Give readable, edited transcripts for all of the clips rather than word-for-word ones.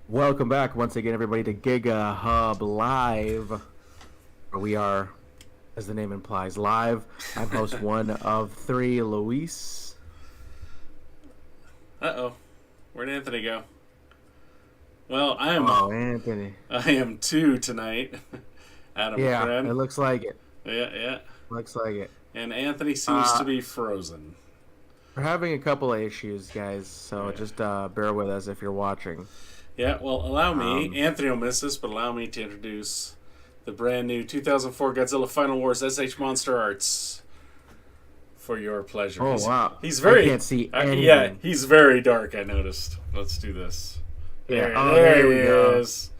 Welcome back once again, everybody, to GegaHub Live, where we are, as the name implies, live. I'm host one of three, Luis. Uh-oh. Where'd Anthony go? Well, Anthony. I am two tonight. Adam Yeah, Kren. it looks like it. Yeah. Looks like it. And Anthony seems to be frozen. We're having a couple of issues, guys, so just bear with us if you're watching. Yeah, well, allow me, Anthony will miss this, but allow me to introduce the brand new 2004 Godzilla Final Wars SH Monster Arts for your pleasure. Oh, wow. He's very... I can't see anything. Yeah, he's very dark, I noticed. Let's do this. Yeah. There he is.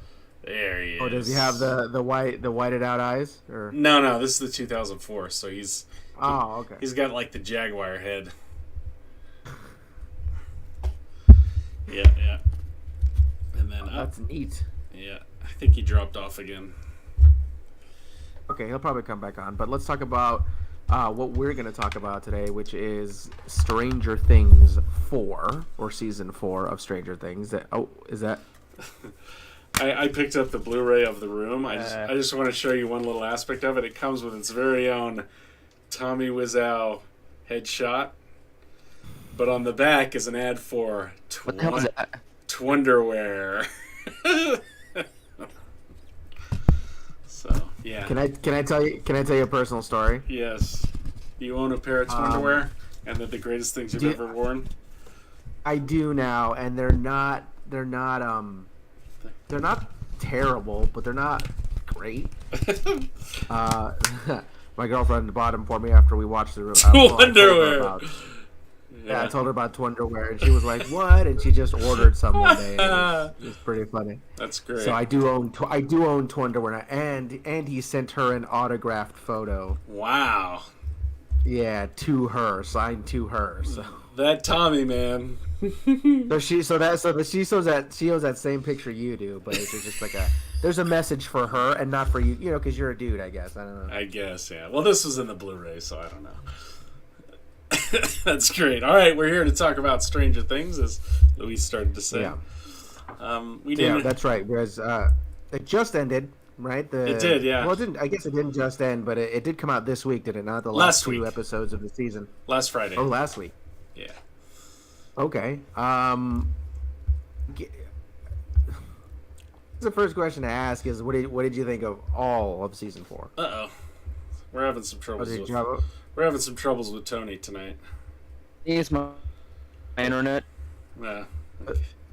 There he is. Oh, does he have the whited out eyes? Or No, this is the 2004, so he's... Oh, okay. He's got, like, the Jaguar head. Yeah. And then that's neat. Yeah, I think he dropped off again. Okay, he'll probably come back on. But let's talk about what we're going to talk about today, which is Stranger Things 4, or Season 4 of Stranger Things. Is that... I picked up the Blu-ray of The Room. I just want to show you one little aspect of it. It comes with its very own Tommy Wiseau headshot. But on the back is an ad for What the hell is that? Twunderwear. So yeah. Can I tell you a personal story? Yes. You own a pair of Twunderwear, and they're the greatest things you've ever worn. I do now, and they're not terrible, but they're not great. My girlfriend bought them for me after we watched the Twunderwear. Yeah, I told her about Twunderwear, and she was like, "What?" And she just ordered some one day. It was pretty funny. That's great. So I do own Twunderwear, and he sent her an autographed photo. Wow. Yeah, to her, signed to her. So that Tommy man. she owes that same picture you do, but it's just like there's a message for her and not for you, because you're a dude, I guess. I don't know. I guess, yeah. Well, this was in the Blu-ray, so I don't know. That's great. All right, we're here to talk about Stranger Things, as Luis started to say. Yeah. We didn't. Yeah, that's right. Whereas it just ended, right? It did, yeah. Well, it didn't. I guess it didn't just end, but it did come out this week, did it not? The last two week. episodes of the season. Last Friday. Oh, last week. Yeah. Okay. The first question to ask is, what did you think of all of season 4? Uh-oh. We're having some troubles with Tony tonight. It's my internet. Yeah.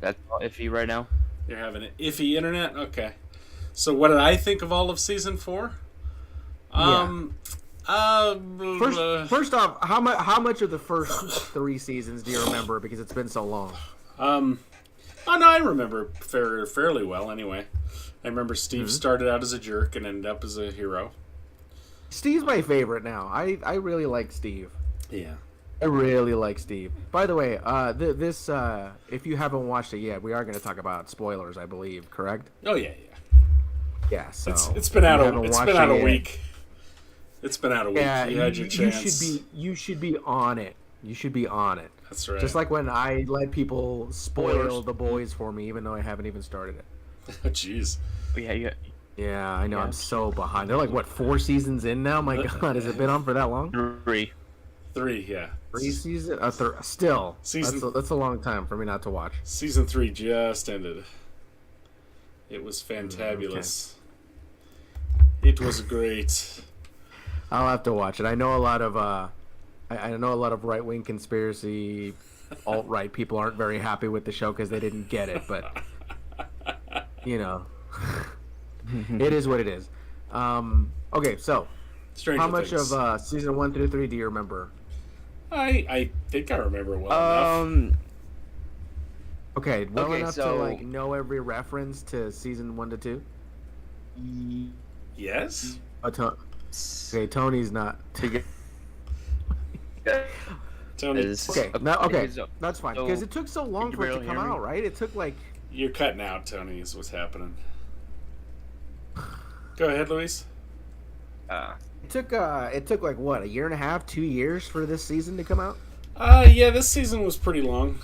That's iffy right now. You're having an iffy internet? Okay. So what did I think of all of season 4? First off, how much of the first 3 seasons do you remember? Because it's been so long. Oh no, I remember fairly well. Anyway, I remember Steve started out as a jerk and ended up as a hero. Steve's my favorite now. I really like Steve. Yeah. I really like Steve. By the way, this if you haven't watched it yet, we are going to talk about spoilers, I believe. Correct? Oh yeah. Yeah. So it's been out a week. It's been out a week. Yeah, you had your chance. You should be on it. You should be on it. That's right. Just like when I let people spoil The Boys for me, even though I haven't even started it. Jeez. Yeah, I know. I'm so behind. They're like, what, 4 seasons in now? My God, has it been on for that long? 3, yeah. 3 seasons? Still. That's a long time for me not to watch. Season 3 just ended. It was fantabulous. Okay. It was great. I'll have to watch it. I know a lot of right-wing conspiracy alt-right people aren't very happy with the show because they didn't get it, but it is what it is. Okay, so Stranger how much Things. of season 1 through 3 do you remember? I think I remember well enough. Okay, enough so... to know every reference to season 1 to 2. Yes. Okay, Tony's not. Tony. Okay, that's fine because it took so long for it to come out, right? It took like. You're cutting out, Tony. Is what's happening. Go ahead, Luis. It took like what, a year and a half, 2 years for this season to come out. Yeah, this season was pretty long.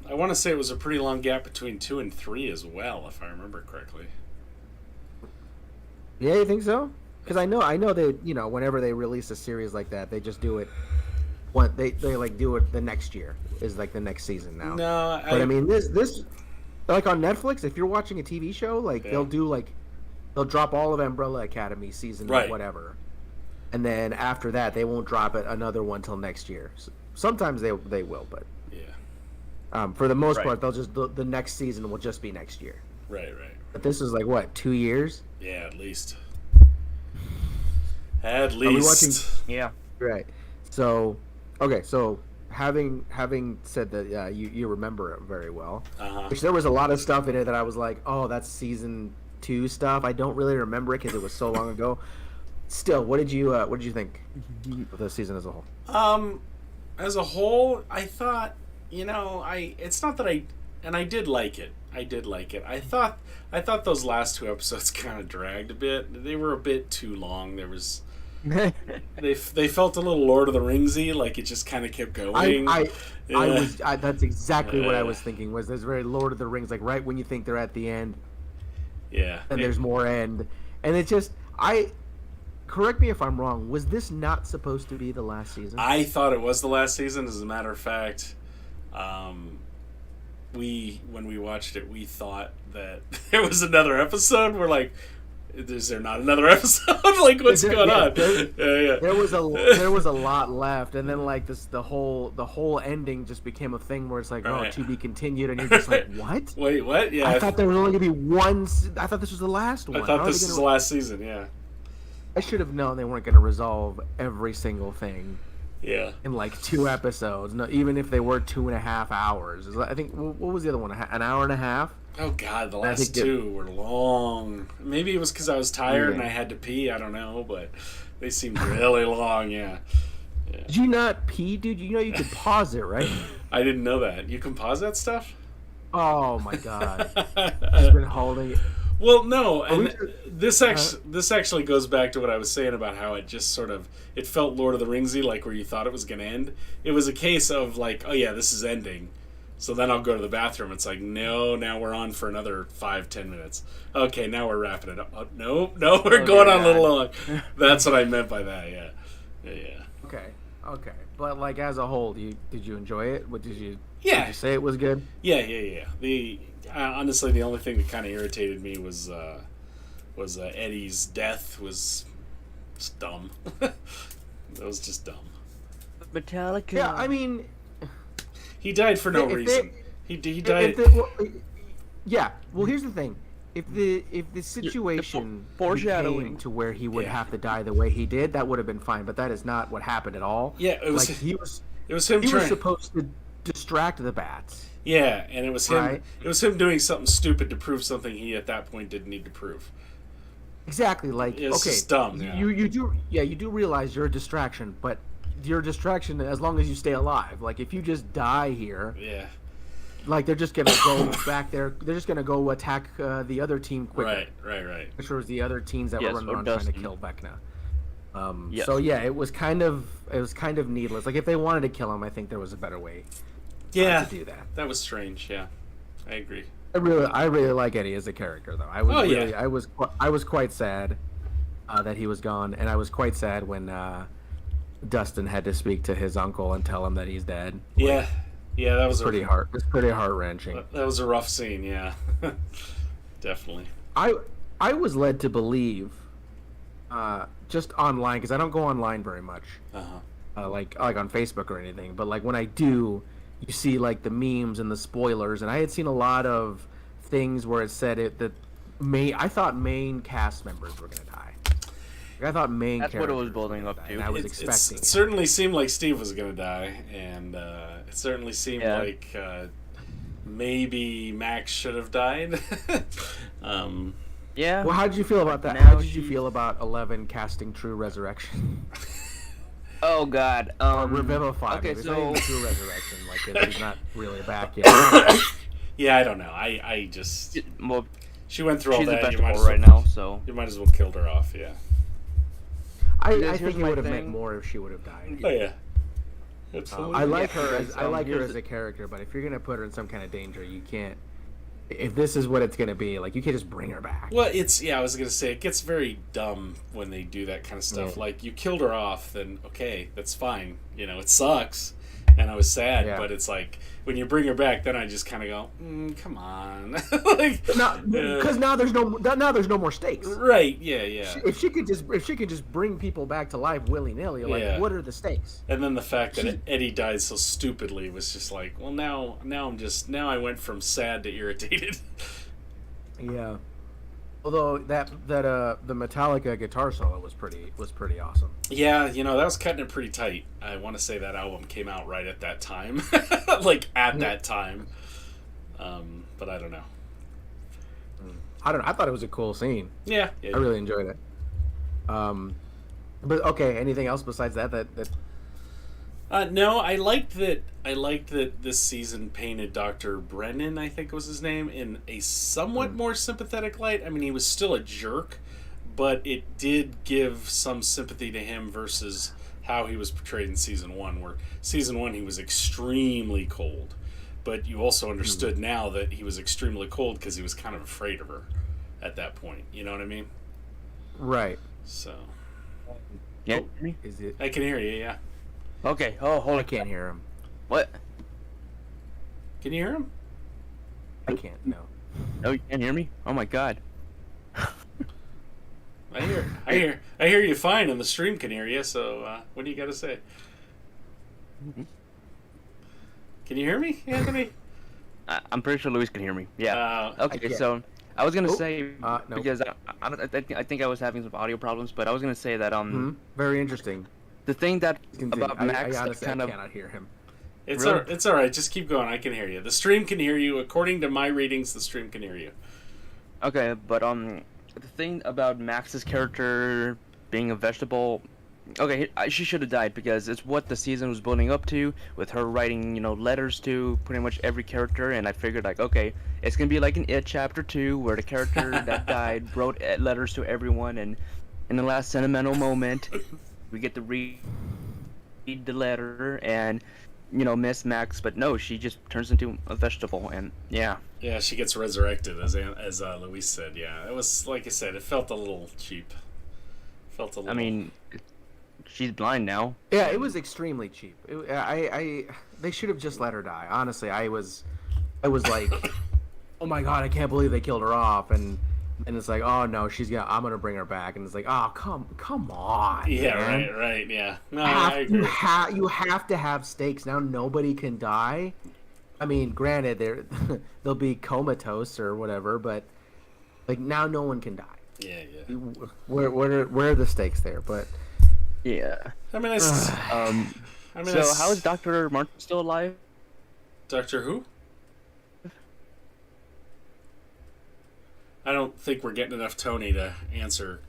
I want to say it was a pretty long gap between 2 and 3 as well, if I remember correctly. Yeah, you think so? Because I know they, whenever they release a series like that, they just do it. They like do it the next year is like the next season now. No, but I mean this like on Netflix, if you're watching a TV show, like they'll drop all of Umbrella Academy season whatever, and then after that they won't drop it another one till next year. So sometimes they will, but for the most part they'll just the next season will just be next year. Right. But this is like what, 2 years? Yeah, at least. At least. Are we watching? Yeah. Right. So, okay. So having said that, you remember it very well. Which there was a lot of stuff in it that I was like, oh, that's season 2 stuff. I don't really remember it because it was so long ago. Still, what did you think of the season as a whole? As a whole, I thought, it's not that I did like it. I thought those last 2 episodes kind of dragged a bit. They were a bit too long. There was they felt a little Lord of the Ringsy, like it just kind of kept going. That's exactly what I was thinking. Was there's very Lord of the Rings, like right when you think they're at the end. Yeah. And there's more end, and it just correct me if I'm wrong. Was this not supposed to be the last season? I thought it was the last season. As a matter of fact, when we watched it, we thought that there was another episode. We're like, is there not another episode? Like, what's going on? There was a lot left, and then like the whole ending just became a thing where it's like, oh, to be continued, and you're just like, what? Wait, what? Yeah, I thought there was only gonna be one. I thought this was the last one. I thought this was the last season. Yeah. I should have known they weren't gonna resolve every single thing. Yeah. In like 2 episodes, no, even if they were 2.5 hours. I think what was the other one? An hour and a half. Oh God, the last 2 were long. Maybe it was because I was tired and I had to pee. I don't know, but they seemed really long. Yeah. Did you not pee, dude? You know you could pause it, right? I didn't know that. You can pause that stuff? Oh my God! I've been holding it. Well, no, and this actually goes back to what I was saying about how it just sort of it felt Lord of the Ringsy, like where you thought it was going to end. It was a case of like, oh yeah, this is ending. So then I'll go to the bathroom. It's like, no, now we're on for another 5-10 minutes. Okay, now we're wrapping it up. Oh, no, we're going on a little long. That's what I meant by that. Yeah. Okay. But like as a whole, did you enjoy it? What did you? Yeah. Did you say it was good? Yeah. Honestly, the only thing that kind of irritated me was Eddie's death was just dumb. That was just dumb. Metallica. Yeah, I mean, he died for no reason. He died. Yeah. Well, here's the thing: if the situation came to where he would have to die the way he did, that would have been fine. But that is not what happened at all. Yeah, it was. Like, he was him. He was supposed to distract the bats. Yeah, and it was him. Right? It was him doing something stupid to prove something he at that point didn't need to prove. Exactly. Like, it's just dumb. Yeah. You do realize you're a distraction, but you're a distraction as long as you stay alive. Like, if you just die here, like they're just gonna go back there. They're just gonna go attack the other team quicker. Right. Which was the other teams that were running around trying to kill Vecna. Yes. So yeah, it was kind of needless. Like, if they wanted to kill him, I think there was a better way. To do that. That was strange. Yeah, I agree. I really like Eddie as a character, though. I was quite sad that he was gone, and I was quite sad when Dustin had to speak to his uncle and tell him that he's dead. Yeah, that was pretty heart wrenching. That was a rough scene. Yeah, definitely. I was led to believe, just online, because I don't go online very much, like on Facebook or anything. But like when I do, you see like the memes and the spoilers, and I had seen a lot of things where it said I thought main cast members were gonna die. Like, I thought That's what it was building up to. And I was expecting. It certainly seemed like Steve was gonna die, and it certainly seemed like maybe Max should have died. Yeah. Well, how did you feel about that? How did you feel about 11 casting True Resurrection? Oh God. Revivify. Okay, It's so not even True Resurrection. Like, he's not really back yet. Yeah, I don't know. I just she went through all she's that. She's right now, so you might as well killed her off. Yeah. I think it would have meant more if she would have died. Oh yeah. Absolutely. I like her. because, I like her here's as a character, but if you're gonna put her in some kind of danger, you can't. If this is what it's gonna be, like you can't just bring her back. Well, I was gonna say it gets very dumb when they do that kind of stuff. Yeah. Like you killed her off, then okay, that's fine. It sucks, and I was sad, Yeah. but it's like when you bring her back, then I just kind of go, come on, Because now there's no more stakes. right, yeah. If she could just bring people back to life willy nilly, Yeah. like what are the stakes? And then the fact that Eddie died so stupidly was just like, well, now I went from sad to irritated. Yeah. Although the Metallica guitar solo was pretty awesome. Yeah, that was cutting it pretty tight. I want to say that album came out right at that time, like at that time. But I don't know. I don't know. I thought it was a cool scene. Yeah. I really enjoyed it. But okay, anything else besides that? No, I liked that. This season painted Dr. Brennan, I think was his name, in a somewhat more sympathetic light. I mean, he was still a jerk, but it did give some sympathy to him versus how he was portrayed in season 1, where season 1 he was extremely cold. But you also understood now that he was extremely cold because he was kind of afraid of her at that point. You know what I mean? Right. So. Yeah. Me? Is it? I can hear you, yeah. Okay. Oh, hold I on. can't hear him. What? Can you hear him? I can't. No. Oh, you can't hear me? Oh my god. I hear you fine, and the stream can hear you. So, what do you got to say? Can you hear me, Anthony? I'm pretty sure Luis can hear me. Yeah. Okay, can't. so I was gonna say no. because I think I was having some audio problems, but I was gonna say that Very interesting. the thing that Continue. about Max I that honestly kind of cannot hear him. It's Really? it's all right. Just keep going. I can hear you. The stream can hear you. According to my readings, the stream can hear you. okay, but the thing about Max's character being a vegetable. Okay, she should have died because it's what the season was building up to, with her writing, letters to pretty much every character, and I figured like, okay, it's gonna be like an It Chapter 2, where the character that died wrote letters to everyone, and in the last sentimental moment, we get to read the letter and, miss Max, but no, she just turns into a vegetable, and yeah. Yeah, she gets resurrected, as Luis said. Yeah, it was like I said. It felt a little cheap. Felt a little. I mean, she's blind now. Yeah, it was extremely cheap. They should have just let her die. Honestly, I was like, oh my god, I can't believe they killed her off, and it's like, oh no, I'm gonna bring her back, and it's like, oh come on. Yeah, man. right. Yeah. No, I agree. You have to have stakes. Now nobody can die. I mean, granted, they'll be comatose or whatever, but like now no one can die. Yeah. Where are the stakes there? But Yeah. I mean, So how is Dr. Martin still alive? Doctor Who? I don't think we're getting enough Tony to answer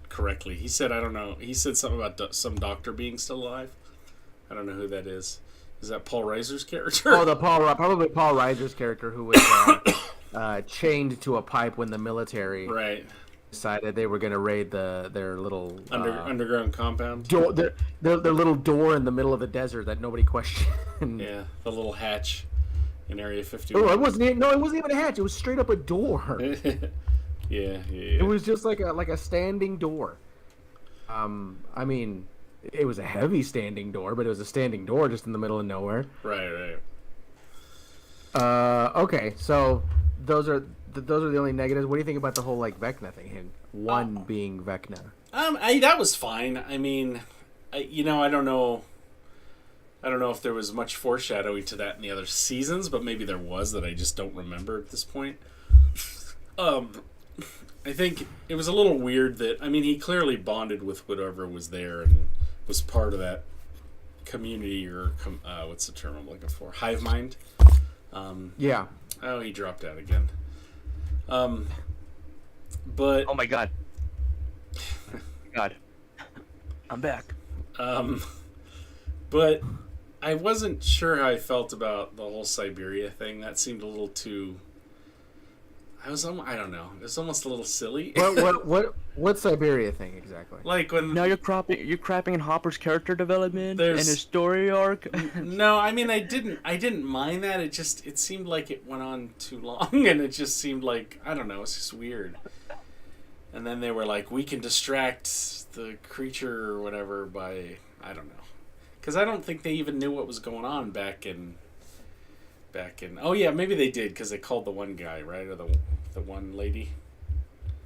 correctly. He said, I don't know. He said something about some doctor being still alive. I don't know who that is. Is that Paul Reiser's character? Oh, probably Paul Reiser's character, who was chained to a pipe when the military decided they were going to raid their little underground compound. Door, their little door in the middle of the desert that nobody questioned. Yeah, the little hatch in Area 51. Oh, it wasn't even a hatch. It was straight up a door. Yeah. It was just like a standing door. I mean, it was a heavy standing door, but it was a standing door just in the middle of nowhere. Right. Okay, so those are the only negatives. What do you think about the whole like Vecna thing? One being Vecna. That was fine. I mean, I don't know. I don't know if there was much foreshadowing to that in the other seasons, but maybe there was that I just don't remember at this point. I think it was a little weird that, I mean, he clearly bonded with whatever was there and was part of that community, or what's the term I'm looking for? Hive mind. Yeah. Oh, he dropped out again. But Oh my god. God. I'm back. But I wasn't sure how I felt about the whole Siberia thing. That seemed a little too, I don't know. It was almost a little silly. What Siberia thing exactly? Like when Now you're crapping in Hopper's character development and There's- his story arc. No, I mean I didn't mind that. It seemed like it went on too long, and it just seemed like, I don't know, it's just weird. And then they were like, we can distract the creature or whatever by, I don't know, because I don't think they even knew what was going on back in. Oh yeah, maybe they did, because they called the one guy, right, or the one lady.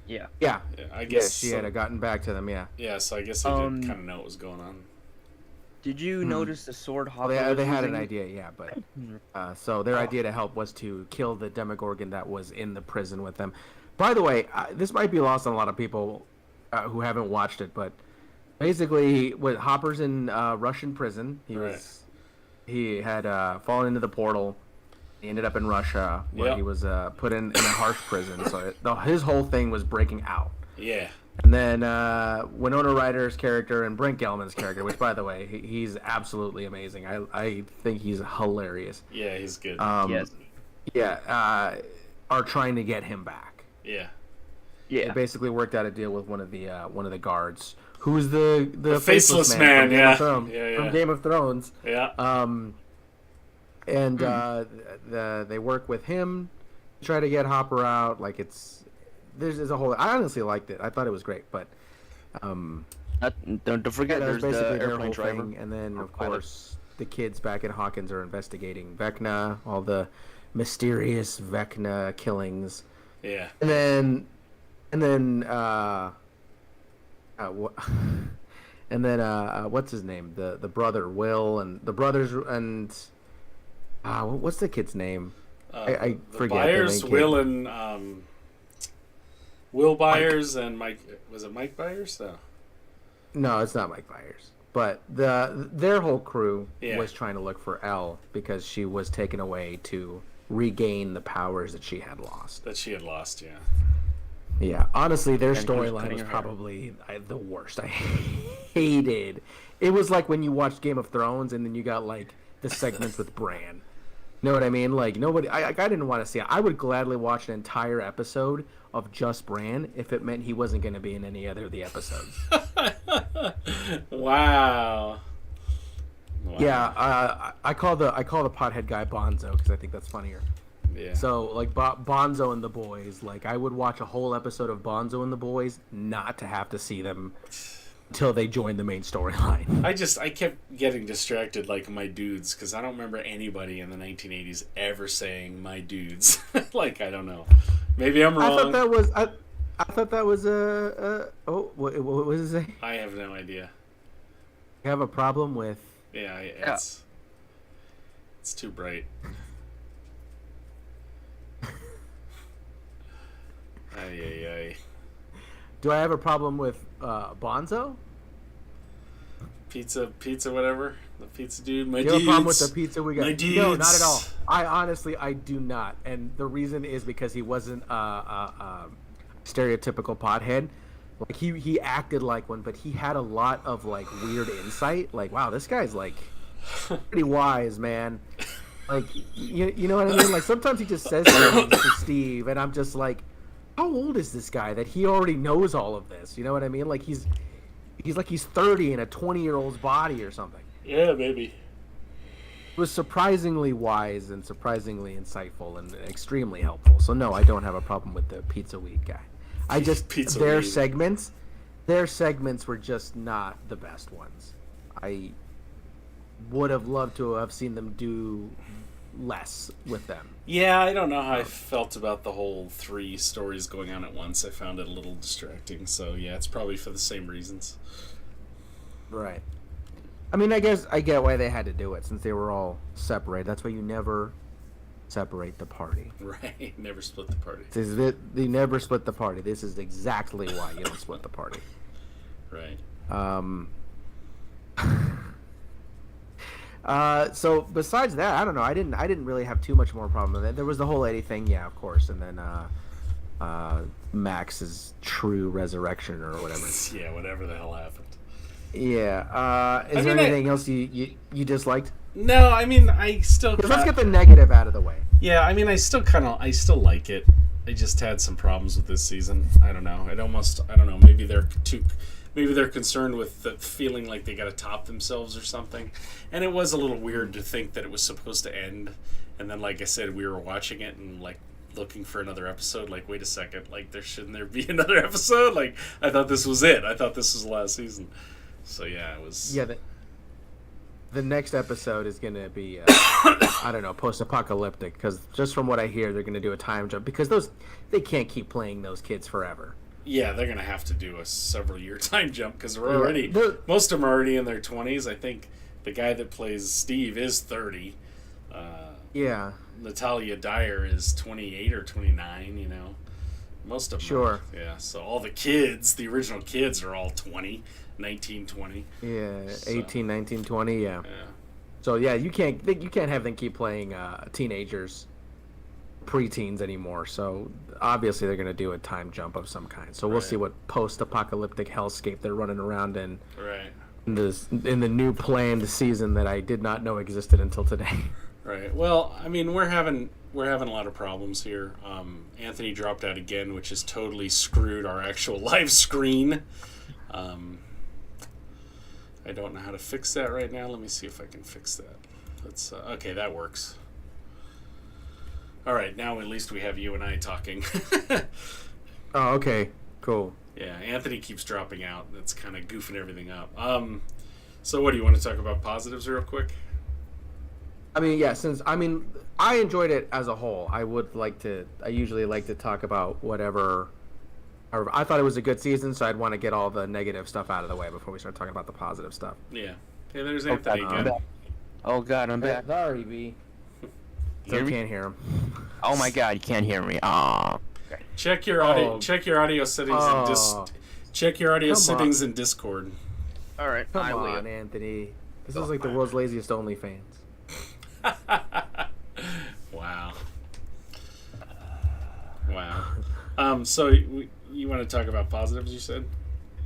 Yeah. Yeah. Yeah, I guess Yes, she had gotten back to them. Yeah. Yeah, so I guess they did kind of know what was going on. Did you notice the sword Hopper? Well, was they had an using? idea, yeah, but so their idea to help was to kill the Demogorgon that was in the prison with them. By the way, this might be lost on a lot of people who haven't watched it, but basically, with Hopper's in Russian prison, he had fallen into the portal. He ended up in Russia, where he was put in a harsh prison. So his whole thing was breaking out. Yeah. And then Winona Ryder's character and Brent Gelman's character, which, by the way, he's absolutely amazing. I think he's hilarious. Yeah, he's good. Yes. Yeah, are trying to get him back. Yeah. They basically worked out a deal with one of the guards, who's the faceless man, from Game of Thrones. Yeah. And they work with him, try to get Hopper out. Like there's a whole. I honestly liked it. I thought it was great, but Don't forget, that was there's basically the their airplane whole driver. thing. And then of pilot. course the kids back at Hawkins are investigating Vecna, all the mysterious Vecna killings. Yeah. And then what's his name? The brother Will, and the brothers, and what's the kid's name? I forget. Byers, the main kid. Will, and Will Byers and Mike. Was it Mike Byers? No, it's not Mike Byers. But their whole crew Yeah. was trying to look for Elle because she was taken away to regain the powers that she had lost. Yeah. Yeah, honestly, their And who's storyline cutting was her hair? probably the worst. I hated. It was like when you watched Game of Thrones and then you got like the segments with Bran. Know what I mean? Like nobody. I didn't want to see it. I would gladly watch an entire episode of just Bran if it meant he wasn't going to be in any other of the episodes. Wow. Yeah, I call the pothead guy Bonzo because I think that's funnier. Yeah. So like Bonzo and the boys, like I would watch a whole episode of Bonzo and the boys not to have to see them until they joined the main storyline. I kept getting distracted, like my dudes, because I don't remember anybody in the 1980s ever saying my dudes. Like, I don't know. Maybe I'm wrong. I thought that was what was it? I have no idea. You have a problem with? Yeah, it's too bright. Ay. Do I have a problem with Bonzo? Pizza, whatever. The pizza dude. My You dudes. have a problem with the pizza we got? My dudes. No, not at all. I honestly do not, and the reason is because he wasn't a stereotypical pothead. Like he acted like one, but he had a lot of like weird insight. Like, wow, this guy's like pretty wise, man. Like, you know what I mean? Like sometimes he just says things to Steve, and I'm just like, how old is this guy that he already knows all of this? You know what I mean? Like he's 30 in a 20-year-old's body or something. Yeah, maybe. It was surprisingly wise and surprisingly insightful and extremely helpful. So no, I don't have a problem with the Pizza Weed guy. I just Pizza their Weed. segments were just not the best ones. I would have loved to have seen them do less with them. Yeah, I don't know how I felt about the whole 3 stories going on at once. I found it a little distracting. So yeah, it's probably for the same reasons. Right. I mean, I guess I get why they had to do it since they were all separated. That's why you never separate the party. Right. Never split the party. They never split the party. This is exactly why you don't split the party. Right. So besides that, I don't know. I didn't really have too much more problem with it. There was the whole Eddie thing, yeah, of course, and then Max's true resurrection or whatever. Yeah, whatever the hell happened. Yeah. Is there anything else you disliked? No, I mean I still. Let's get the negative out of the way. Yeah, I mean I still like it. I just had some problems with this season. I don't know. I don't know. Maybe they're concerned with the feeling like they got to top themselves or something. And it was a little weird to think that it was supposed to end. And then, like I said, we were watching it and like looking for another shouldn't like, wait a second, like there be another episode? Like, I thought this was it. I thought this was the last season. So yeah, it was. Yeah, the next episode is gonna be I don't know, post-apocalyptic, because just from what I hear, they're gonna do a time jump because they can't keep playing those kids forever. Yeah, they're gonna have to do a several-year time jump because most of them are already in their 20s. I think the guy that plays Steve is 30. Yeah. Natalia Dyer is 28 or 29. You know, most of them. Sure. Yeah. So all the kids, the original kids, are all 20, 19, 20. Yeah, So, 18, 19, 20, yeah. Yeah. So yeah, you can't have them keep playing teenagers, preteens anymore. So obviously they're gonna do a time jump of some kind. So we'll Right. see what post-apocalyptic hellscape they're running around in. Right. In the new planned season that I did not know existed until today. Right. Well, I mean, we're having a lot of problems here. Anthony dropped out again, which has totally screwed our actual live screen. I don't know how to fix that right now. Let me see if I can fix that. Let's. Okay, that works. All right, now at least we have you and I talking. Oh, okay, cool. Yeah, Anthony keeps dropping out. That's kind of goofing everything up. So what do you want to talk about positives real quick? I mean, yeah, I enjoyed it as a whole. I usually like to talk about whatever. I thought it was a good season, so I'd want to get all the negative stuff out of the way before we start talking about the positive stuff. Yeah. Hey, there's Anthony again. Oh God, I'm back. Sorry, B. Still can't hear him. Oh my God, you can't hear me. Aw. Okay. Check your audio. Check your audio settings check your audio settings in Discord. All right. Come on, Anthony. This is like the world's laziest OnlyFans. Wow. So you want to talk about positives? You said.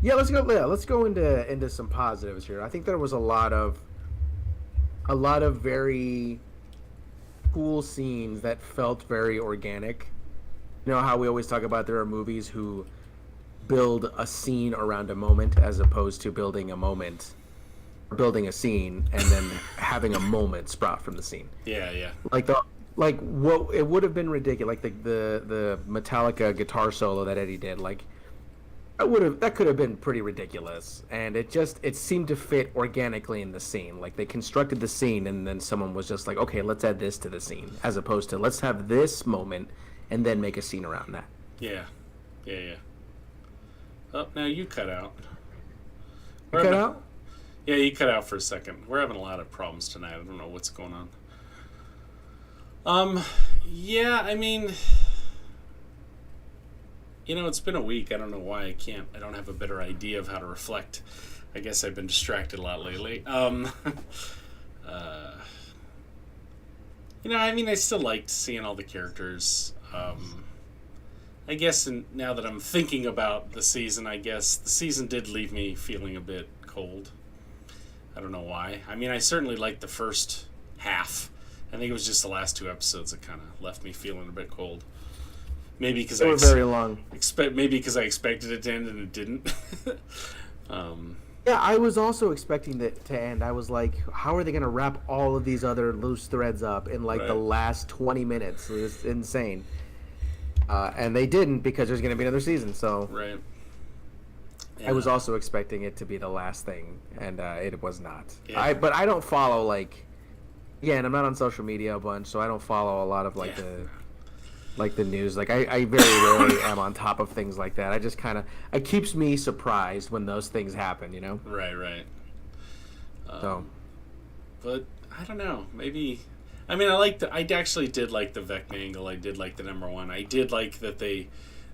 Yeah, let's go. Yeah, let's go into some positives here. I think there was a lot of very cool scenes that felt very organic. You know how we always talk about there are movies who build a scene around a moment as opposed to building a scene and then having a moment sprout from the scene. Yeah. Like what it would have been ridiculous, like the Metallica guitar solo that Eddie did, like that could have been pretty ridiculous, and it seemed to fit organically in the scene. Like they constructed the scene and then someone was just like, okay, let's add this to the scene, as opposed to let's have this moment and then make a scene around that. Yeah. Oh, now you cut out. Cut out? Yeah, you cut out for a second. We're having a lot of problems tonight. I don't know what's going on. Yeah, I mean, it's been a week. I don't know why I don't have a better idea of how to reflect. I guess I've been distracted a lot lately. I mean, I still liked seeing all the characters. I guess now that I'm thinking about the season, I guess the season did leave me feeling a bit cold. I don't know why. I mean, I certainly liked the first half. I think it was just the last two episodes that kind of left me feeling a bit cold. Maybe because they were very long. Maybe because I expected it to end and it didn't. Yeah, I was also expecting it to end. I was like, how are they going to wrap all of these other loose threads up in the last 20 minutes? It was insane. And they didn't because there's going to be another season. So right. Yeah. I was also expecting it to be the last thing, and it was not. Yeah. But I don't follow again, I'm not on social media a bunch, so I don't follow a lot of the news. Like I very rarely am on top of things like that. I just it keeps me surprised when those things happen, Right. So, but I don't know. Maybe. I mean, I actually did like the Vecna angle. I did like the number one. I did like that they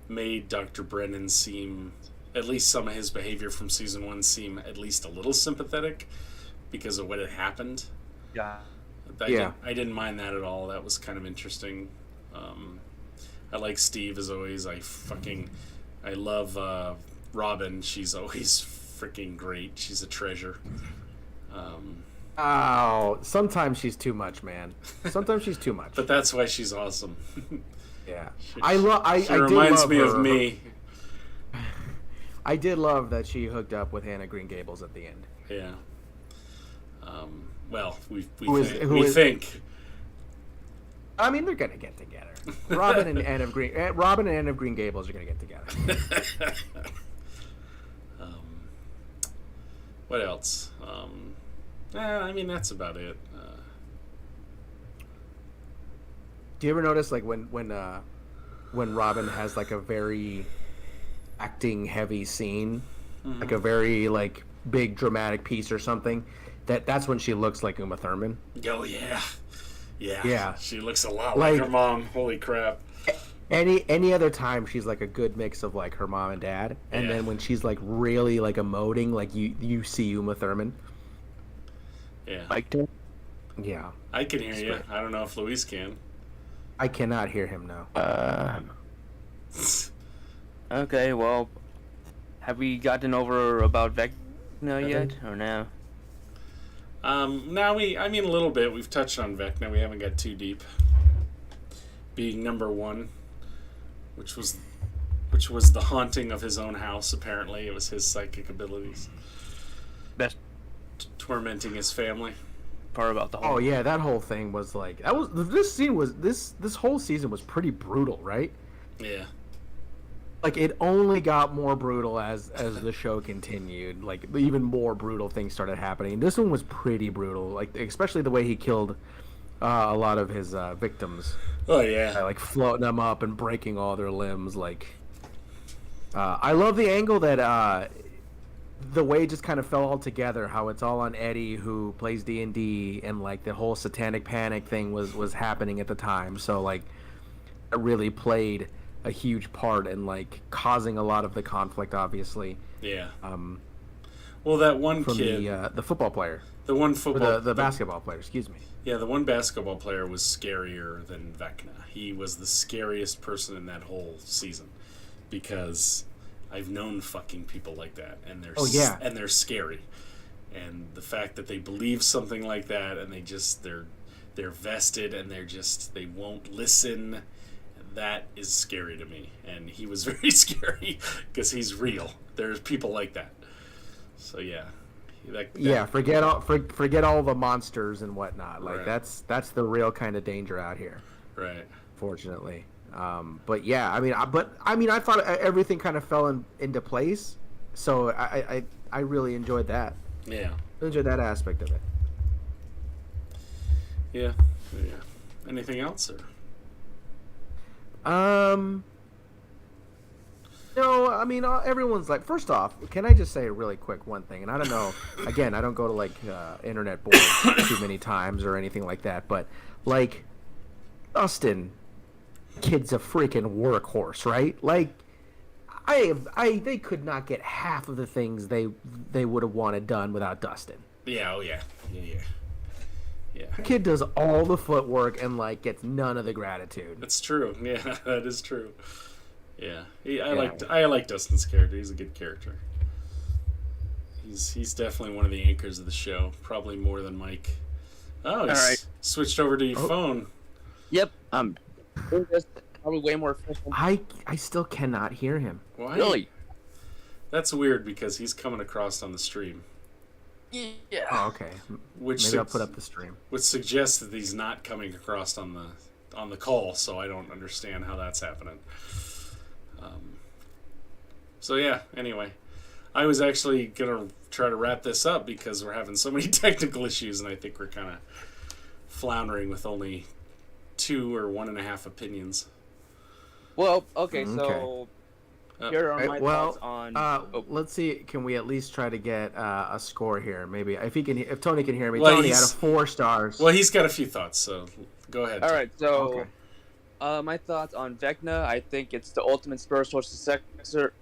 made Dr. Brennan seem, at least some of his behavior from season one, seem at least a little sympathetic because of what had happened. Yeah. I didn't mind that at all. That was kind of interesting. I like Steve as always. I love Robin. She's always freaking great. She's a treasure. Sometimes she's too much, man. Sometimes she's too much. But that's why she's awesome. Yeah. She I did reminds love me her. of me. I did love that she hooked up with Hannah Green Gables at the end. Yeah. Well, we Who is- think. I mean, they're gonna get together. Robin and Anne of Green Gables are gonna get together. What else? I mean, that's about it. Do you ever notice like when Robin has like a very acting heavy scene, like a very like big dramatic piece or something, that's when she looks like Uma Thurman. Oh yeah. Yeah. She looks a lot like her mom. Holy crap. Any other time she's like a good mix of like her mom and dad, and then when she's like really like emoting, like you see Uma Thurman. Yeah. Liked her. Yeah. I can hear you. I don't know if Luis can. I cannot hear him now. Okay, well, have we gotten over about Vecna yet, or no? Now I mean a little bit. We've touched on Vecna. We haven't got too deep. Being number one, which was the haunting of his own house. Apparently, it was his psychic abilities Best tormenting his family. part about the whole. Oh yeah, that whole thing was like this whole season was pretty brutal, right? Yeah. Like it only got more brutal as the show continued. Like even more brutal things started happening. This one was pretty brutal, like especially the way he killed a lot of his victims. Oh yeah. Like floating them up and breaking all their limbs. Like I love the angle that the way it just kind of fell all together. How it's all on Eddie, who plays D&D, and like the whole satanic panic thing was happening at the time. So like it really played a huge part in like causing a lot of the conflict, obviously. Yeah. Well, that one from kid, the football player, the one or football, the basketball player. Excuse me. yeah, the one basketball player was scarier than Vecna. He was the scariest person in that whole season because I've known fucking people like that, and they're and they're scary. And the fact that they believe something like that, and they're vested, and they won't listen. That is scary to me, and he was very scary because he's real. There's people like that. So yeah, forget all the monsters and whatnot. Like Right. that's the real kind of danger out here. right. Fortunately, but yeah, I mean, I thought everything kind of fell into place. So I really enjoyed that. Yeah, I enjoyed that aspect of it. yeah. Anything else? Or? No, I mean, everyone's like, first off, can I just say really quick one thing? And I don't know, again, I don't go to like internet boards too many times or anything like that, but like, Dustin, kid's a freaking workhorse, right? Like, they could not get half of the things they would have wanted done without Dustin. Yeah. Oh yeah. Yeah. The kid does all the footwork and like gets none of the gratitude. That's true. Yeah, that is true. Yeah, I like Dustin's character. He's a good character. He's definitely one of the anchors of the show. Probably more than Mike. Oh, he's right. switched over to your phone. Yep. Probably way more efficient. I still cannot hear him. Why? Really? That's weird because he's coming across on the stream, Yeah. Oh, okay. which Maybe I'll put up the stream. which suggests that he's not coming across on the call. So I don't understand how that's happening. So yeah. Anyway, I was actually gonna try to wrap this up because we're having so many technical issues, and I think we're kind of floundering with only 2 or 1.5 opinions. Well, okay, so here are my thoughts on. Let's see. Can we at least try to get a score here? Maybe if Tony can hear me. Well, Tony, out of 4 stars. Well, he's got a few thoughts, so go ahead. All right, so Okay. my thoughts on Vecna. I think it's the ultimate spiritual successor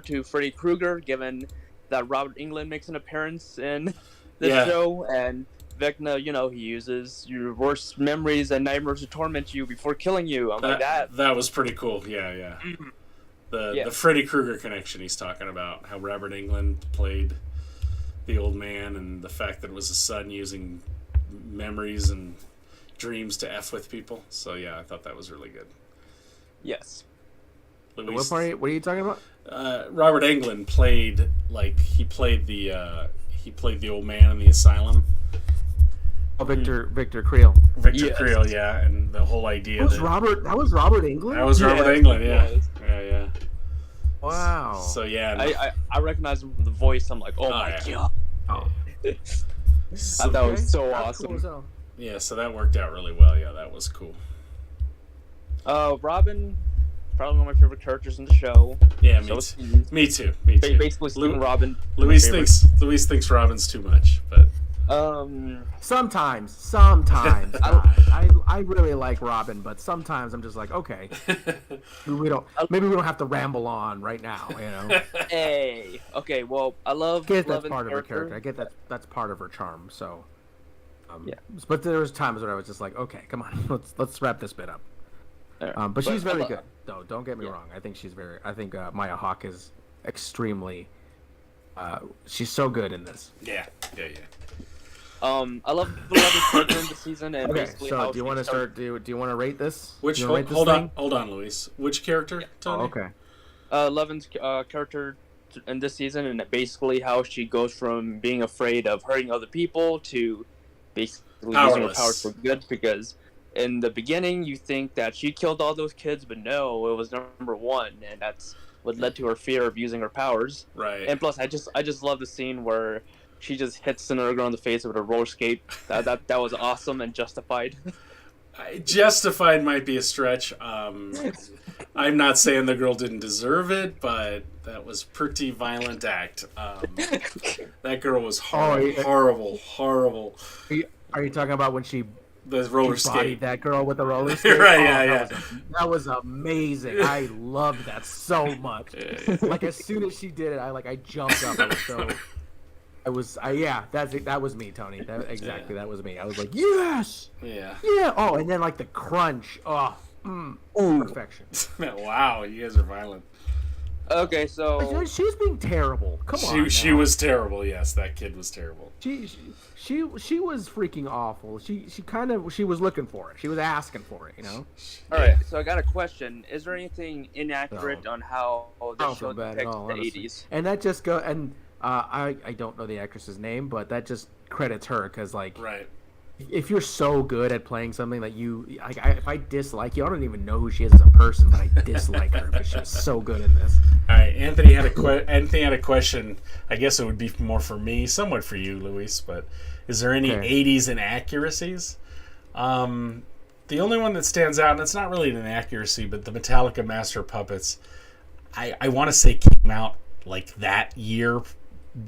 to Freddy Krueger, given that Robert Englund makes an appearance in this show, and Vecna, he uses your worst memories and nightmares to torment you before killing you. That was pretty cool. Yeah. The Freddy Krueger connection he's talking about, how Robert Englund played the old man, and the fact that it was his son using memories and dreams to F with people. So yeah, I thought that was really good. Yes. Luis, What are you talking about? Robert Englund played the old man in the asylum. Oh, Victor Creel. Victor Yes. Creel, yeah, and the whole idea That was Robert Englund? That was Robert Englund, yeah. Yeah. Wow. So yeah, I recognize him from the voice. I'm like, oh my god. Oh. I thought that was so That's awesome. cool as hell. yeah, so that worked out really well. Yeah, that was cool. Robin, probably one of my favorite characters in the show. Yeah, So me too. Me too. Basically, Steven Robin. Luis my favorite. thinks Robin's too much, but Sometimes. I really like Robin, but sometimes I'm just like, okay, maybe we don't have to ramble on right now, you know. Hey. Okay. Well, I love. I get that's Levin's part of her character. I get that's part of her charm. So, Yeah. But there was times where I was just like, okay, come on, let's wrap this bit up. Alright. But she's I very lo- good, though. Don't get me wrong. I think Maya Hawke is extremely. She's so good in this. yeah. I love the Levin's character in the season, and Okay, basically so how do you want to start? Do you want to rate this? Which Do you wanna rate this hold thing? on, Luis. Which character, Tony? Oh, okay. Levin's character in this season, and basically how she goes from being afraid of hurting other people to basically using her Powerless. powers for good. Because in the beginning, you think that she killed all those kids, but no, it was number one, and that's what led to her fear of using her powers. Right. And plus, I just love the scene where she just hits another girl in the face with a roller skate. That was awesome and justified. Justified might be a stretch. I'm not saying the girl didn't deserve it, but that was pretty violent act. That girl was horrible. Are you talking about when she The roller bodied skate. that girl with the roller skate? Right, Oh, yeah. That was amazing. I loved that so much. Yeah. Like as soon as she did it, I jumped up. That was me, Tony. That was me. I was like, yes, Yeah. yeah. Oh, and then like the crunch. Oh, perfection. Wow, you guys are violent. Okay, so She was being terrible. Come on. She now. was terrible. Yes, that kid was terrible. She was freaking awful. She was looking for it. She was asking for it. You know. all right. So I got a question. Is there anything inaccurate on how I this don't show feel bad at depicts all, the honestly. 80s? And that just I don't know the actress's name, but that just credits her because like Right. if you're so good at playing something that if I dislike you, I don't even know who she is as a person, but I dislike her because she's so good in this. All right. Anthony had a question. I guess it would be more for me, somewhat for you, Luis. But is there any Okay. 80s inaccuracies? The only one that stands out, and it's not really an inaccuracy, but the Metallica Master of Puppets, I want to say came out like that year,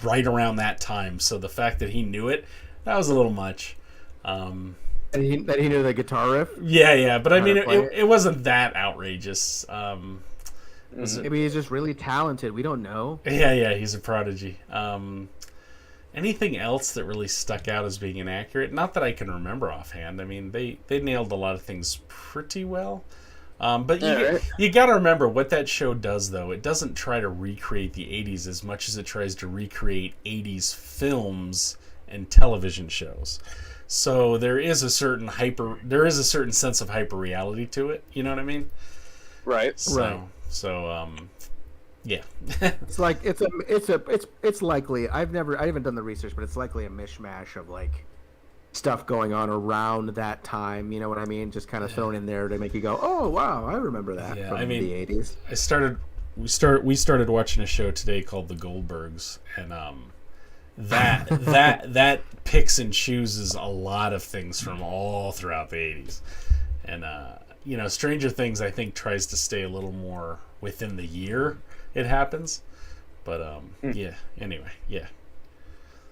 right around that time. So the fact that he knew it, that was a little much. And he knew the guitar riff. Yeah, but I How mean, to play it. it wasn't that outrageous. Maybe he's just really talented. We don't know. Yeah, he's a prodigy. Anything else that really stuck out as being inaccurate? Not that I can remember offhand. I mean, they nailed a lot of things pretty well. But you got to remember what that show does, though. It doesn't try to recreate the 80s as much as it tries to recreate 80s films and television shows. So there is a certain sense of hyper reality to it. You know what I mean? Right. So, yeah. It's like it's likely. I haven't done the research, but it's likely a mishmash of like stuff going on around that time. You know what I mean? Just kind of thrown in there to make you go, "Oh wow, I remember that Yeah, from I mean, the '80s." We started watching a show today called The Goldbergs, and that picks and chooses a lot of things from all throughout the 80s. And Stranger Things, I think, tries to stay a little more within the year it happens. But anyway.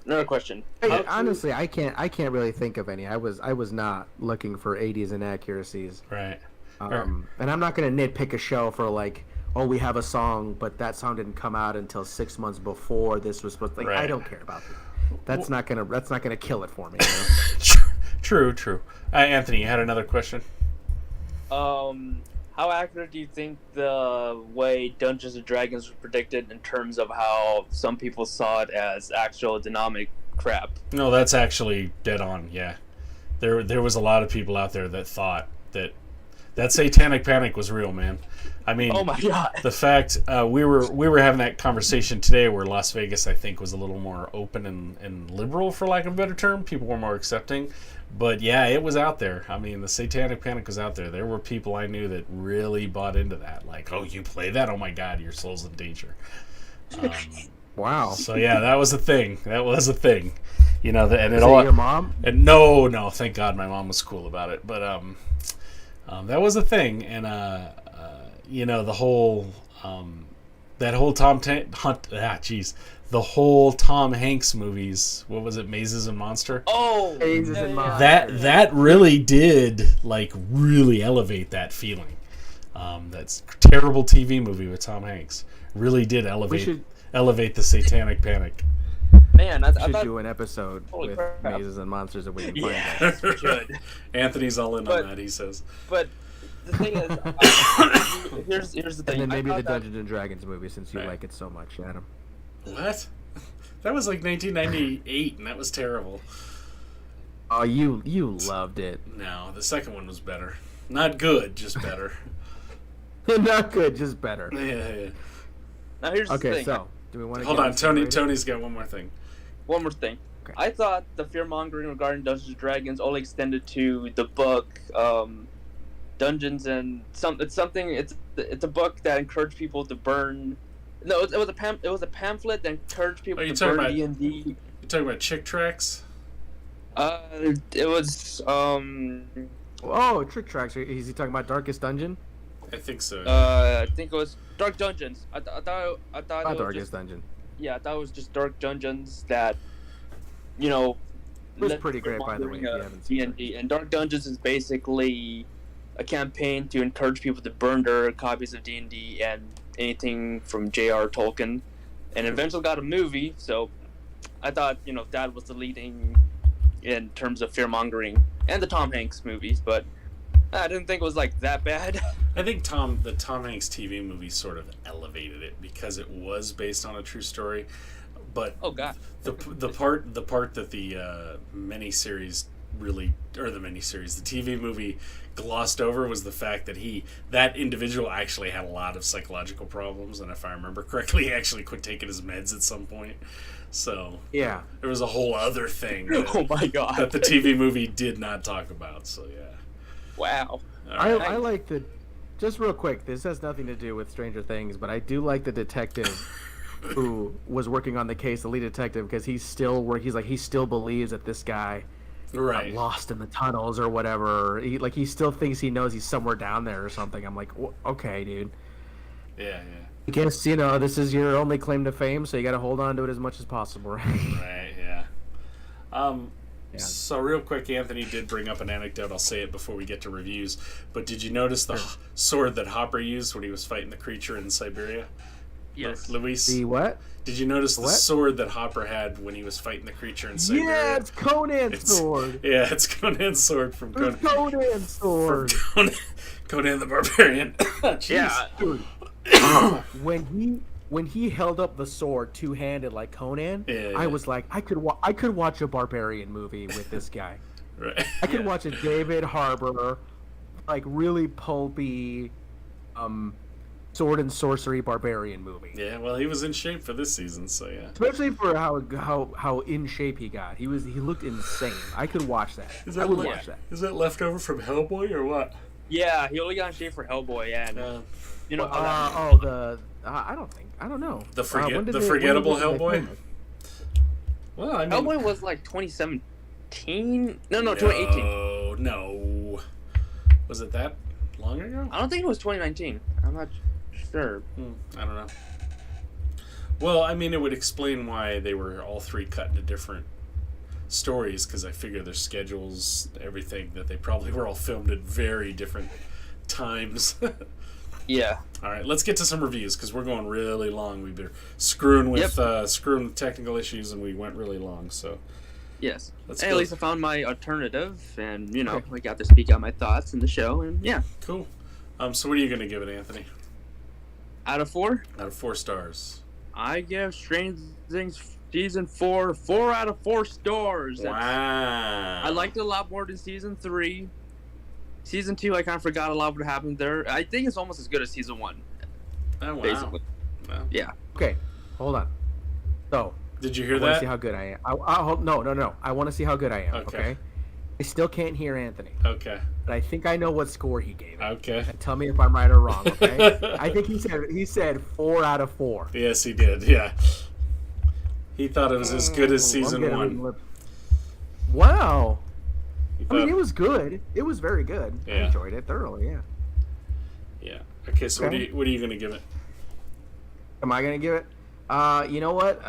Another question. Honestly, I can't really think of any. I was not looking for '80s inaccuracies. Right. And I'm not gonna nitpick a show for like, oh, we have a song, but that song didn't come out until 6 months before this was supposed to. Like, Right. I don't care about that. That's not gonna kill it for me. You know? True. Anthony, you had another question? How accurate do you think the way Dungeons and Dragons was predicted in terms of how some people saw it as actual dynamic crap? No, that's actually dead on. Yeah. there was a lot of people out there that thought that satanic panic was real, man. I mean, Oh my god. the fact we were having that conversation today where Las Vegas, I think, was a little more open and liberal, for lack of a better term. People were more accepting. But yeah, it was out there. I mean, the satanic panic was out there. There were people I knew that really bought into that. Like, oh, you play that? Oh my god, your soul's in danger. Wow. So yeah, that was a thing. You know, and Is it all. it your mom? And no, thank God my mom was cool about it. But that was a thing, and you know, the whole that whole the whole Tom Hanks movies. What was it, Mazes and Monster? Oh, Mazes and Monster. That really did really elevate that feeling. That's terrible TV movie with Tom Hanks really did elevate the satanic panic. Man, I should thought do an episode Holy with crap. mazes and monsters if we can find yeah, that. we should. Anthony's all in But- on that. He says. But the thing is, here's the thing. And then maybe I the thought Dungeons and Dragons movie, since you Right. like it so much, Adam. What? That was like 1998, and that was terrible. Oh, you loved it. No, the second one was better. Not good, just better. Not good, just better. Yeah. Now here's the Okay, thing. so do we want to Hold on, Tony's got one more thing. One more thing. Okay. I thought the fear mongering regarding Dungeons and Dragons only extended to the book Dungeons and it's a book that encouraged people to burn. No, it was a pamphlet that encouraged people Are you to talking burn about- D&D. You talking about Chick Tracks? It was Oh, Trick Tracks. Is he talking about Darkest Dungeon? I think so. I think it was Dark Dungeons. I thought Not it was Darkest just, Dungeon. yeah, I thought it was just Dark Dungeons that, you know, It was let pretty great, by the way, if you fear-mongering haven't seen D&D. And Dark Dungeons is basically a campaign to encourage people to burn their copies of D&D and anything from J.R. Tolkien, and eventually got a movie. So I thought, you know, that was the leading in terms of fear mongering, and the Tom Hanks movies, but I didn't think it was like that bad. I think the Tom Hanks TV movie sort of elevated it because it was based on a true story. But Oh god. the part that the miniseries really, or the TV movie glossed over was the fact that that individual actually had a lot of psychological problems, and if I remember correctly, he actually quit taking his meds at some point. So Yeah. there was a whole other thing Oh my god. that the TV movie did not talk about. So yeah. Wow. All right. I like the. Just real quick, this has nothing to do with Stranger Things, but I do like the detective who was working on the case, the lead detective, because he's still he still believes that this guy got Right. lost in the tunnels or whatever. He still thinks he knows he's somewhere down there or something. I'm like, okay, dude. Yeah. I guess, this is your only claim to fame, so you got to hold on to it as much as possible, right? Right, yeah. Yeah. So real quick, Anthony did bring up an anecdote. I'll say it before we get to reviews. But did you notice the sword that Hopper used when he was fighting the creature in Siberia? Yes. Luis? The what? Did you notice the What? sword that Hopper had when he was fighting the creature in Siberia? Yeah, it's Conan's It's- sword. Yeah, it's Conan's sword from It's Conan. Conan's sword. Conan the Barbarian. Jeez. Yeah. Dude, when he held up the sword two-handed like Conan, Yeah, I yeah. was like, I could watch a Barbarian movie with this guy. Right. I could watch a David Harbour, like really pulpy, sword and sorcery Barbarian movie. Yeah, well, he was in shape for this season, so yeah. Especially for how in shape he got. He looked insane. I could watch that. I would watch that. Is that leftover from Hellboy or what? Yeah, he only got in shape for Hellboy, and you know how that I don't know. The When did they forgettable film Hellboy? it? Well, I mean, Hellboy was like 2017. No, 2018. No. Was it that long ago? I don't think it was 2019. I'm not sure. I don't know. Well, I mean, it would explain why they were all three cut into different stories, because I figure their schedules, everything, that they probably were all filmed at very different times. Yeah. All right, let's get to some reviews because we're going really long. We've been screwing with technical issues, and we went really long. So Yes. Let's And go. at least I found my alternative, and I got to speak out my thoughts in the show, and yeah. cool. So what are you going to give it, Anthony? Out of 4, Out of 4 stars. I give Stranger Things season 4 4 out of 4 stars. Wow. I liked it a lot more than season 3. Season 2, I kind of forgot a lot of what happened there. I think it's almost as good as season 1. Oh, wow. Basically. Wow. Yeah. Okay, hold on. So, Did you hear I want to that? see how good I am. No. I want to see how good I am. Okay. I still can't hear Anthony, Okay. but I think I know what score he gave it. Okay. Tell me if I'm right or wrong. Okay. I think he said 4 out of 4. Yes, he did. Yeah. He thought it was as good as season I'm 1. Wow. He I mean, thought- it was good. It was very good. I Yeah. enjoyed it thoroughly. Yeah. Yeah. Okay. So Okay. what are you gonna give it? Am I gonna give it? You know what?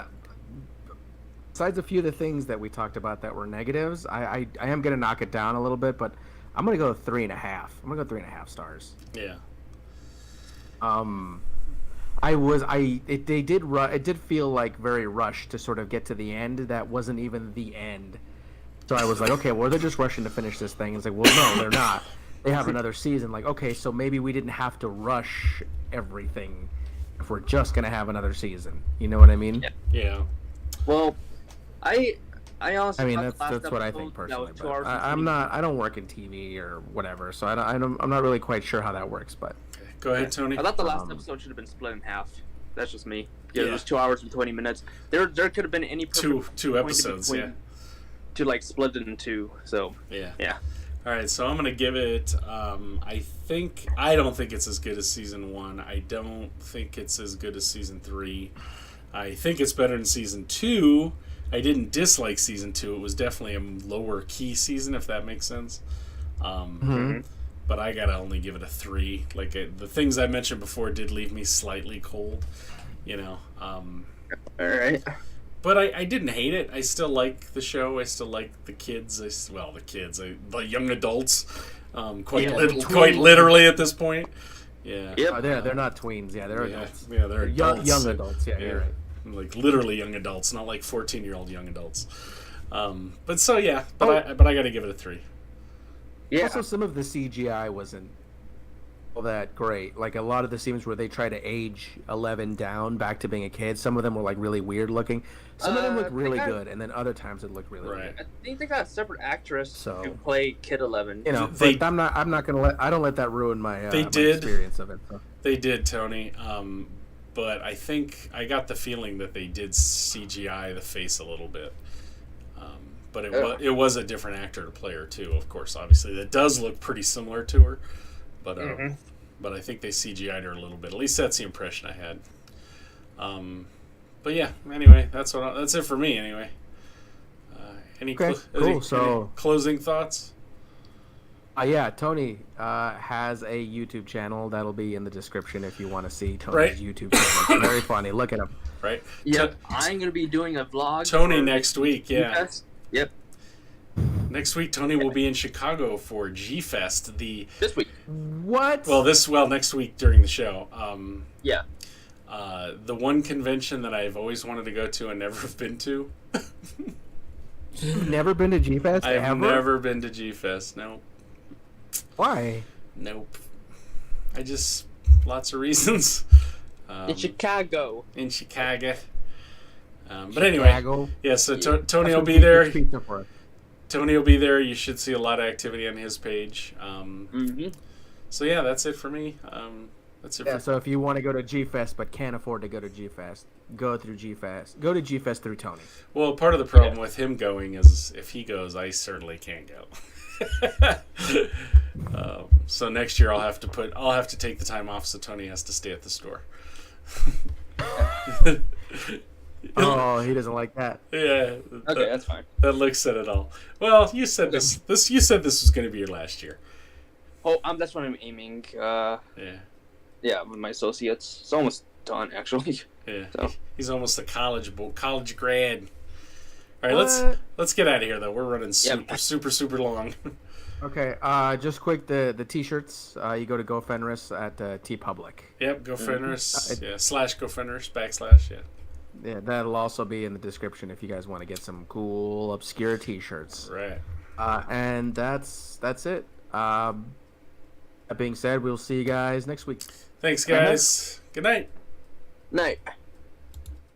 Besides a few of the things that we talked about that were negatives, I am gonna knock it down a little bit, but I'm gonna go 3.5. I'm gonna go 3.5 stars. Yeah. It did feel like very rushed to sort of get to the end. That wasn't even the end. So I was like, okay, well, they're just rushing to finish this thing. It's like, well, no, they're not. They have another season. Like, okay, so maybe we didn't have to rush everything if we're just gonna have another season. You know what I mean? Yeah. Well, I honestly. I mean, thought the last that's what I episode, think that personally. was 2 But hours and I'm 20 not. I don't work in TV or whatever, so I'm not really quite sure how that works. But Okay. Go ahead, Tony. I thought the last Um, episode should have been split in half. That's just me. Yeah, Yeah. it was 2 hours and 20 minutes. There could have been any perfect Two point episodes. between- Yeah. to like split it in 2. So Yeah. yeah. All right, so I'm gonna give it. I don't think it's as good as season 1. I don't think it's as good as season 3. I think it's better than season 2. I didn't dislike season 2. It was definitely a lower key season, if that makes sense. But I gotta only give it a 3. Like the things I mentioned before did leave me slightly cold, you know. All right. But I didn't hate it. I still like the show. I still like the kids. The young adults. Quite literally at this point. Yeah. Yep. they're not tweens. Yeah, they're Yeah, adults. yeah, they're adults. Young adults. Yeah, you're right. Like literally young adults, not like 14-year-old young adults. But I got to give it a 3. Yeah. Also, some of the CGI wasn't all that great. Like a lot of the scenes where they try to age 11 down back to being a kid, some of them were like really weird looking. Some of them looked really good, and then other times it looked really Right. weird. I think they got a separate actress So- to play Kid 11. You know, They- but I'm not gonna I don't let that ruin my, They my did. experience of it. So. They did, Tony. But I think I got the feeling that they did CGI the face a little bit. But it was a different actor to play her too. Of course, obviously that does look pretty similar to her, but but I think they CGI'd her a little bit. At least that's the impression I had. But yeah. Anyway, that's it for me. Anyway. Any closing thoughts? Yeah, Tony has a YouTube channel that'll be in the description if you want to see Tony's YouTube channel. It's very funny. Look at him. Right. Yep. I'm gonna be doing a vlog. Tony for next week. Yeah. Yes. Yep. Next week, Tony will be in Chicago for G-Fest. This week. What? Next week during the show. Yeah. The one convention that I've always wanted to go to and never have been to. You've never been to G-Fest? I've ever? never been to G-Fest. No. Why? Nope. Lots of reasons. In Chicago. In Chicago. But anyway, Chicago. yeah. So Tony That's will what be we there. get pizza for. Tony will be there. You should see a lot of activity on his page. So yeah, that's it for me. That's it. Yeah, so if you want to go to G-Fest but can't afford to go to G-Fest, go through G-Fest. Go to G-Fest through Tony. Well, part of the problem with him going is if he goes, I certainly can't go. So next year I'll have to take the time off, so Tony has to stay at the store. Oh, he doesn't like that. Yeah. Okay, that's fine. That looks said it all. Well, you said this. You said this was going to be your last year. Oh, that's what I'm aiming. Yeah. Yeah, with my associates. It's almost done, actually. Yeah. So. He's almost a college grad. All right, let's get out of here though. We're running super long. Okay, just quick, the T-shirts, you go to GoFenris at TeePublic. Yep, GoFenris, yeah, /GoFenris, /, yeah. Yeah, that'll also be in the description if you guys want to get some cool, obscure T-shirts. Right. And that's it. That being said, we'll see you guys next week. Thanks, guys. Good night. Night.